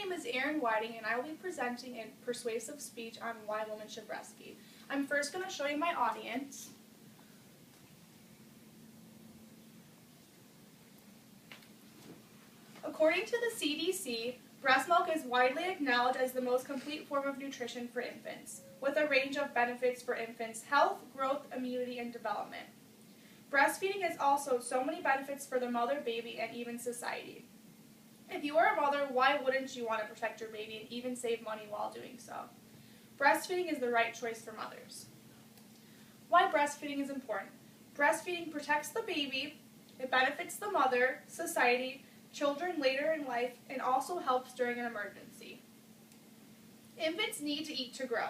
name is Erin Whiting, and I will be presenting a persuasive speech on why women should breastfeed. I'm first going to show you my audience. According to the CDC, breast milk is widely acknowledged as the most complete form of nutrition for infants, with a range of benefits for infants' health, growth, immunity, and development. Breastfeeding has also so many benefits for the mother, baby, and even society. If you are a mother, why wouldn't you want to protect your baby and even save money while doing so? Breastfeeding is the right choice for mothers. Why breastfeeding is important. Breastfeeding protects the baby, it benefits the mother, society, children later in life, and also helps during an emergency. Infants need to eat to grow.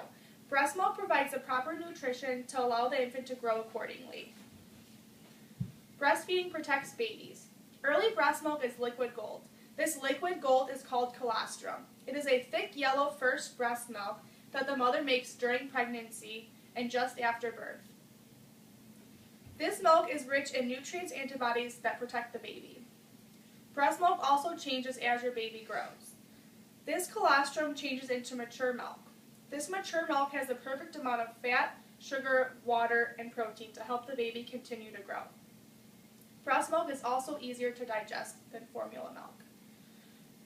Breast milk provides the proper nutrition to allow the infant to grow accordingly. Breastfeeding protects babies. Early breast milk is liquid gold. This liquid gold is called colostrum. It is a thick yellow first breast milk that the mother makes during pregnancy and just after birth. This milk is rich in nutrients and antibodies that protect the baby. Breast milk also changes as your baby grows. This colostrum changes into mature milk. This mature milk has the perfect amount of fat, sugar, water, and protein to help the baby continue to grow. Breast milk is also easier to digest than formula milk.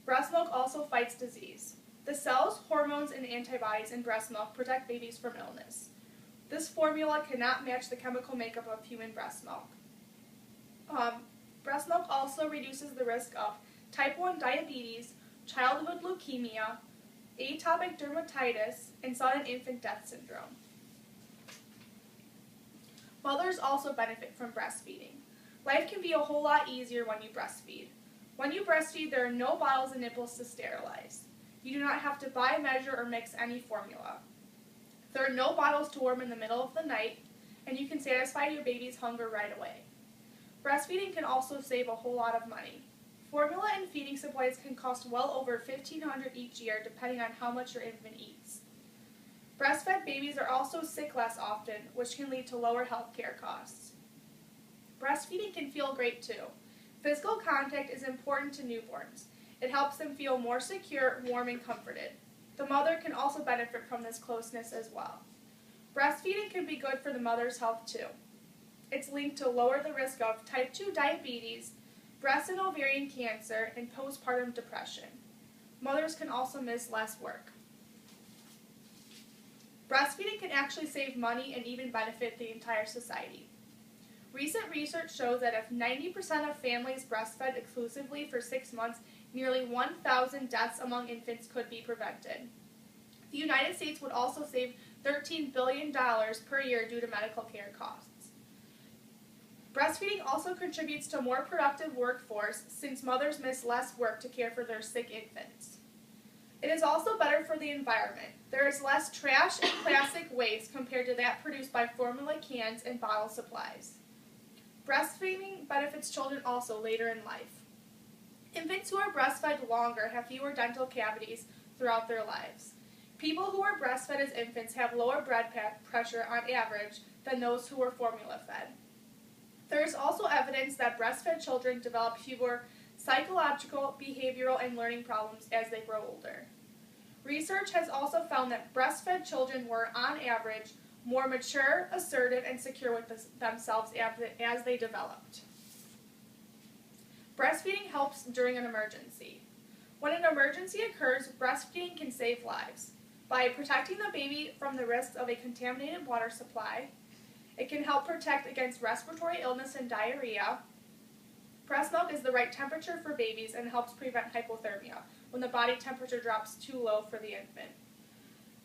Breast milk also fights disease. The cells, hormones, and antibodies in breast milk protect babies from illness. This formula cannot match the chemical makeup of human breast milk. Breast milk also reduces the risk of type 1 diabetes, childhood leukemia, atopic dermatitis, and sudden infant death syndrome. Mothers also benefit from breastfeeding. Life can be a whole lot easier when you breastfeed. When you breastfeed, there are no bottles and nipples to sterilize. You do not have to buy, measure, or mix any formula. There are no bottles to warm in the middle of the night, and you can satisfy your baby's hunger right away. Breastfeeding can also save a whole lot of money. Formula and feeding supplies can cost well over $1,500 each year, depending on how much your infant eats. Breastfed babies are also sick less often, which can lead to lower health care costs. Breastfeeding can feel great too. Physical contact is important to newborns. It helps them feel more secure, warm, and comforted. The mother can also benefit from this closeness as well. Breastfeeding can be good for the mother's health too. It's linked to lower the risk of type 2 diabetes, breast and ovarian cancer, and postpartum depression. Mothers can also miss less work. Breastfeeding can actually save money and even benefit the entire society. Recent research shows that if 90% of families breastfed exclusively for 6 months, nearly 1,000 deaths among infants could be prevented. The United States would also save $13 billion per year due to medical care costs. Breastfeeding also contributes to a more productive workforce since mothers miss less work to care for their sick infants. It is also better for the environment. There is less trash and plastic waste compared to that produced by formula cans and bottle supplies. Breastfeeding benefits children also later in life. Infants who are breastfed longer have fewer dental cavities throughout their lives. People who are breastfed as infants have lower blood pressure on average than those who were formula fed. There is also evidence that breastfed children develop fewer psychological, behavioral, and learning problems as they grow older. Research has also found that breastfed children were, on average, more mature, assertive, and secure with themselves as they developed. Breastfeeding helps during an emergency. When an emergency occurs, breastfeeding can save lives. By protecting the baby from the risks of a contaminated water supply, it can help protect against respiratory illness and diarrhea. Breast milk is the right temperature for babies and helps prevent hypothermia when the body temperature drops too low for the infant.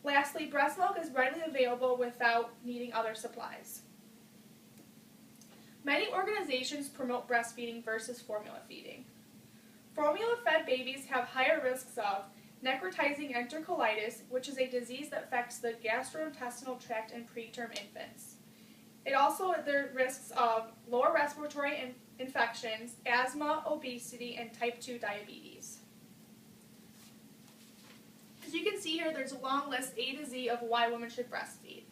Lastly, breast milk is readily available without needing other supplies. Many organizations promote breastfeeding versus formula feeding. Formula-fed babies have higher risks of necrotizing enterocolitis, which is a disease that affects the gastrointestinal tract in preterm infants. It also there are risks of lower respiratory infections, asthma, obesity, and type 2 diabetes. As you can see here, there's a long list, A to Z, of why women should breastfeed.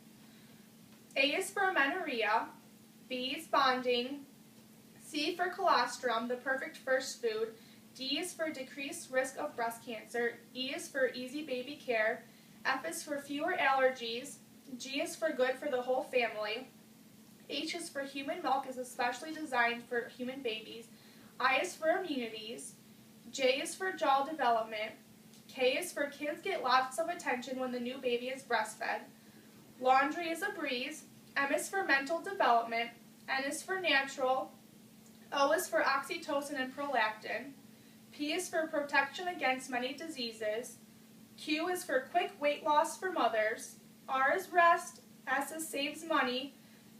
A is for amenorrhea, B is bonding, C for colostrum, the perfect first food, D is for decreased risk of breast cancer. E is for easy baby care. F is for fewer allergies. G is for good for the whole family. H is for human milk is especially designed for human babies. I is for immunities. J is for jaw development. K is for kids get lots of attention when the new baby is breastfed. Laundry is a breeze. M is for mental development. N is for natural. O is for oxytocin and prolactin. P is for protection against many diseases. Q is for quick weight loss for mothers. R is rest. S is saves money.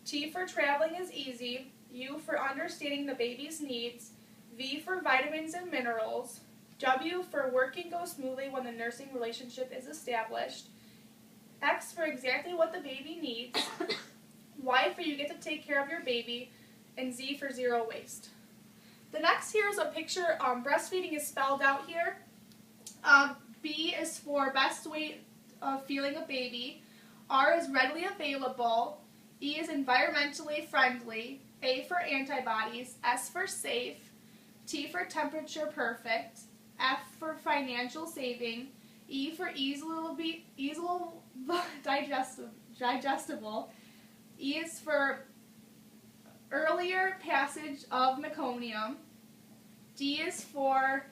T for traveling is easy. U for understanding the baby's needs. V for vitamins and minerals. W for working goes smoothly when the nursing relationship is established. X for exactly what the baby needs. Y for you get to take care of your baby. And Z for zero waste. The next here is a picture. Breastfeeding is spelled out here. B is for best way of feeling a baby. R is readily available. E is environmentally friendly. A for antibodies. S for safe. T for temperature perfect. F for financial saving. E for easily digestible. E is for earlier passage of meconium. D is for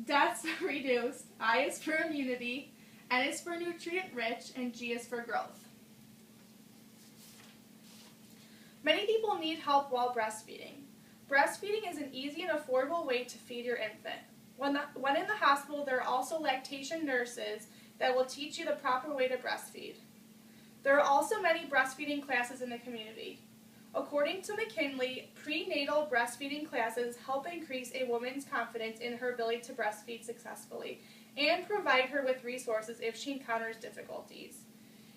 deaths reduced. I is for immunity. N is for nutrient rich. And G is for growth. Many people need help while breastfeeding. Breastfeeding is an easy and affordable way to feed your infant. When in the hospital, there are also lactation nurses that will teach you the proper way to breastfeed. There are also many breastfeeding classes in the community. According to McKinley, prenatal breastfeeding classes help increase a woman's confidence in her ability to breastfeed successfully and provide her with resources if she encounters difficulties.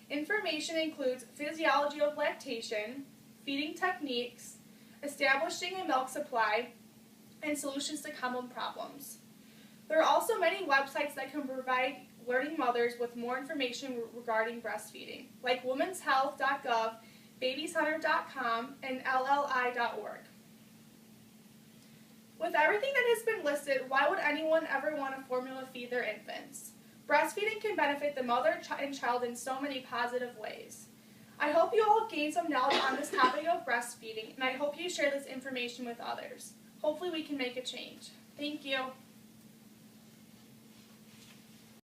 Information includes physiology of lactation, feeding techniques, establishing a milk supply, and solutions to common problems. There are also many websites that can provide learning mothers with more information regarding breastfeeding, like womenshealth.gov, babycenter.com, and LLI.org. With everything that has been listed, why would anyone ever want to formula feed their infants? Breastfeeding can benefit the mother and child in so many positive ways. I hope you all gained some knowledge on this topic of breastfeeding, and I hope you share this information with others. Hopefully we can make a change. Thank you.